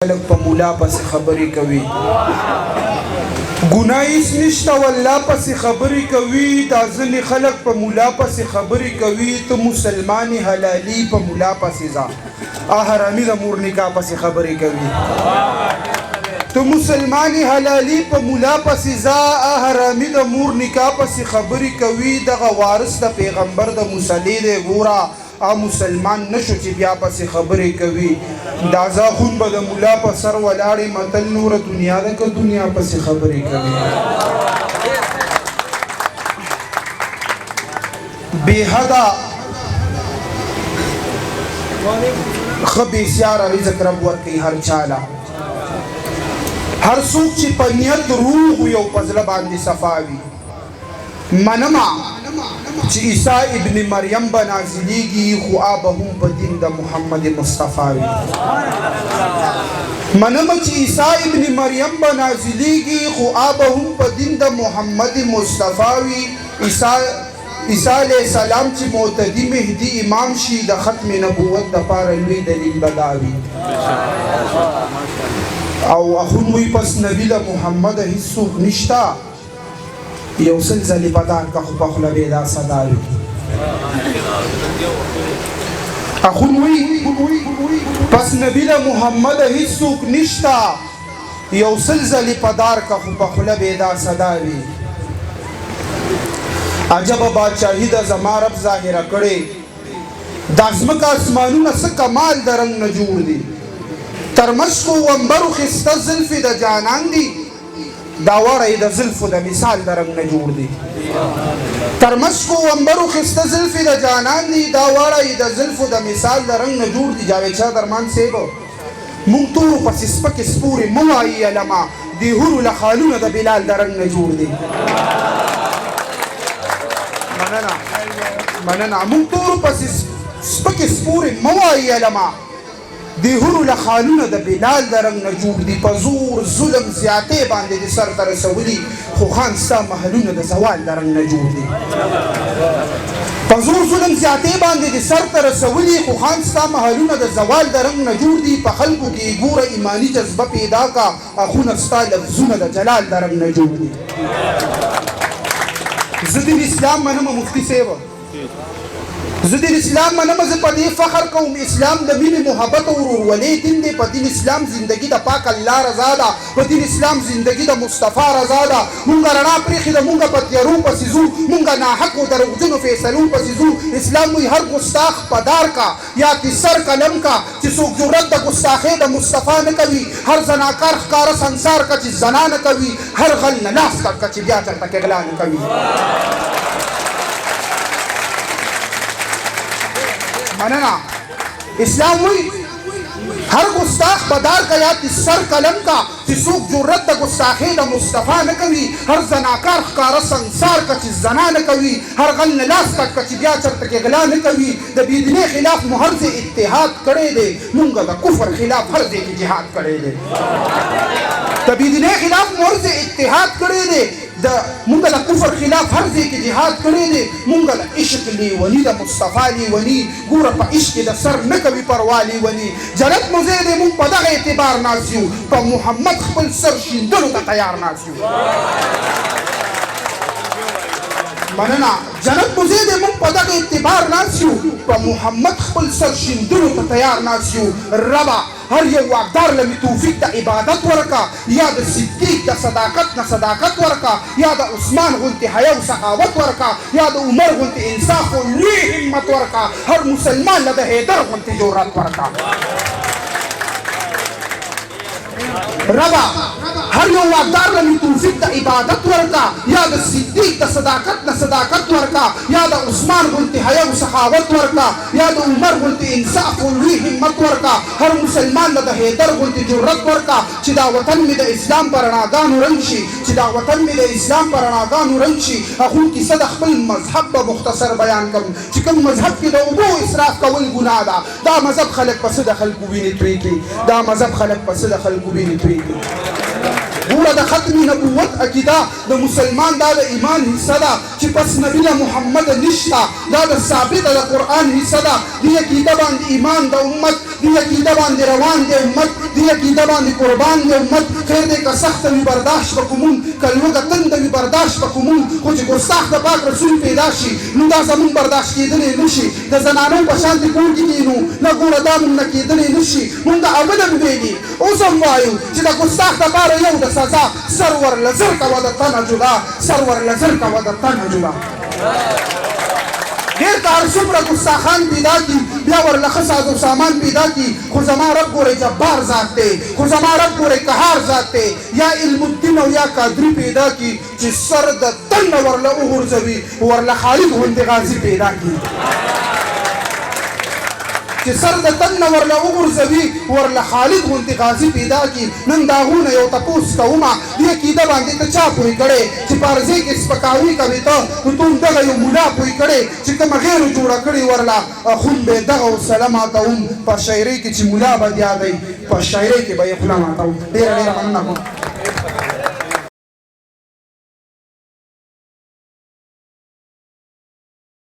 خلق په مولا پسې خبرې کوي ګناه هیڅ نشته والله پسې خبرې کوي دا ځینې خلق په مولا پسې خبرې کوي ته مسلمانې حلالي په مولا پسې ځه حرامي د مور نکاح پسې خبرې کوي ته مسلمانې حلالي په مولا پسې ځه حرامي د مور نکاح پسې خبرې کوي دغه وارث د پیغمبر د مصلی دی ګوره مسلمان نشو چې بیا پسې خبرې کوي دا زاخون به د مولا په سر ولاړې متل نوره دنیا ده که دنیا پسې خبرې کوي بې حده ښه بېسیاره رزق رب ورکوي هر چاله هر څوک چې په نیت روغ وي او په زړه باندې صفا وي منمه چې عیسی ابن مریم به نازلیږي خو آبه هم په دین د محمد مصطفی وي منمه چې عیسی ابن مریم به نازلیږي خو آبه هم په دین د محمد مصطفی وي عیسی علیه السلام چې معتدي مهدي امام شي د ختم نبوت دپاره لوی دلیل به دا وي او اخون وی پس نبی د محمد هیڅ څوک نشته یو سل ځلې بدار که خو په خوله بې دا صدا وي اخون وی پس نبی د محمد هیڅ څوک نشته یو سل ځلې بدار که خو په خوله بې دا صدا وي عجبه بادشاهي د زما رب ظاهره کړې دا ځمکه اسمانونه څه کمال د رنګ نه جوړ دي تر مشکو ومبرو ښایسته زلفې د جانان دي دا واړه د زلفو د مثال د رنګ نه جوړ دي تر مشکو ومبرو ښایسته زلفې د جانان دي دا واړه د زلفو د مثال د رنګ نه جوړ دي جاوید شاه درمان صاحب مونږ تورو پسې سپکې سپورې مه وایي علما د حورو له خالونه د بلال د رنګ نه جوړ دي مننه مونږ تورو پسې سپکې سپورې مه وایي علما د حورو له خالونه د بلال د رنګ نه جوړ دي په زور ظلم زیاتې باندې د سر ته رسولي خو خان ستا محلونه د زوال د رنګ نه جوړ دي په زور ظلم زیاتې باندې د سر ته رسولي خو خان ستا محلونه د زوال د رنګ نه جوړ دي په خلکو کې ګوره ایماني جذبه پیدا کا اخونه ستا لفظونه د جلال د رنګ نه جوړ دي زه دین اسلام منمه مفتي صاحب زه دین اسلام منمه زه په دې فخر کوم اسلام د مینې محبت او ورورولۍ دین دی په دین اسلام زندگی د پاک الله رضا ده په دین اسلام زندگی د مصطفی رضا ده مونږ رڼا پرېښې ده مونږ په تیارو پسې ځو مونږ ناحقو دروغجنو فیصلو پسې ځو اسلام وایي هر ګستاخ پدار کا یا کې سر قلم کا چې څوک جرت د ګستاخۍ د مصطفی نه کوي هر زناکار ښکاره سنسار کا چې زنا نه کوي هر غل نه لاس کړ که چې بیا چېرته کې غلا نه کوي مننه اسلام وی هر گستاخ بدار کا یا سر قلم کا چې څوک جرت د ګستاخۍ د مصطفی نه کوي هر زناکار ښکاره سنسار که چې زنا نه کوي هر غل نه لاس کټ که چې بیا چېرته کې غلا نه کوي د بېدینۍ خلاف مو هر ځای اتحاد کړی دی مونږ د کفر خلاف هر ځای کې جهاد کړی دی د بېدینۍ خلاف مو هر ځای اتحاد کړی دی مونږ د کفر خلاف هر ځای کې جهاد کړی دی مونږ د عشق لیوني د مصطفی لیوني ګوره په عشق کې د سر نه کوي پروا لیوني جنت مو ځای دی مونږ په دغه اعتبار ناست یو په محمد خپل سر شیندلو ته تیار ناست یو مننه جنت مو ځای دی مونږ په دغه اعتبار ناست یو په محمد خپل سر شیندلو ته تیار ناست یو ربه هر یو واقدار له توفیق د عبادت ورکا یا د صدیق د صداقت نه صداقت ورکا یا د عثمان غونتې حیا او سخاوت ورکا یا د عمر غونتې انصاف او لوی همت ورکا هر مسلمان له د حیدر غونتې جرأت ورکا ربا هر یو واقدار له توفیق د عبادت ورکا یا د صدیق د صداقت نه صداقت ورکا یا د عثمان غونتې حیا او سخاوت ورکا یا د عمر غونتې انصاف او لوی همت ورکا هر مسلمان له د حیدر غونتې جرأت ورکا چې دا وطن مې د اسلام په رڼاګانو رنګ شي چې دا وطن مې د اسلام په رڼاګانو رنګ شي اخو کیسه د خپل مذهب به مختصر بیان کوم چې کوم مذهب کې د اوبو اسراف کول ګناه ده دا مذهب خلک پس د خلکو وینې توی کړي دا مذهب خلک پس د خلکو وینې توی کړي ګوره د ختم نبوت عقیده د مسلمان دا د ایمان حصه ده چې پس نبی محمد نشته دا د ثابته د قرآن حصه ده دې عقیده باندې ایمان د امت دی عقیده باندې روان دی امت دی عقیده باندې قربان دی امت خیر دی که سخت وي برداشت به کومون که لوږه تنده وي برداشت به کومون خو چې ګستاخ د پاک رسول پیدا شي نو دا زمونږ برداشت کېدلی نه شي د زنانو په شان دې کور کې کښېنو نه ګوره دا مونږ نه کېدلی نه شي مونږ د عمله ویلي اوس هم وایو چې د ګستاخ دپاره یو د سزا سر ورله زر کوه د تنه جدا سر ورله زر کوه د تنه جدا ډېر که هر څومره ګستاخان پیدا کړي بیا ورله ښه ساز و سامان پیدا کړي خو زما رب ګورئ جبار ذات دی خو زما رب ګورئ قهار ذات دی یا علم الدین او یا قادري پیدا کړي چې سر د تن نه ورله وغورځوي ورله خالد غوندې غازي پیدا کړي چې سر د تن نه ورله وغورځوي ورله خالد غوندې غازي پیدا کړي نن د هغونه یو تپوس کومه دې عقیده باندې ته چا پوهې کړی چې په عرضې کې سپکاوي کوې ته نو ته همدغه یو ملا پوهې کړی چې کومه غیرو جوړه کړې ورله خون به یې دغه وسله ماتوم په شاعرۍ کې چې ملا به یادوي په شاعرۍ کې به یې خوله ماتوم ډېره ډېره مننه کوم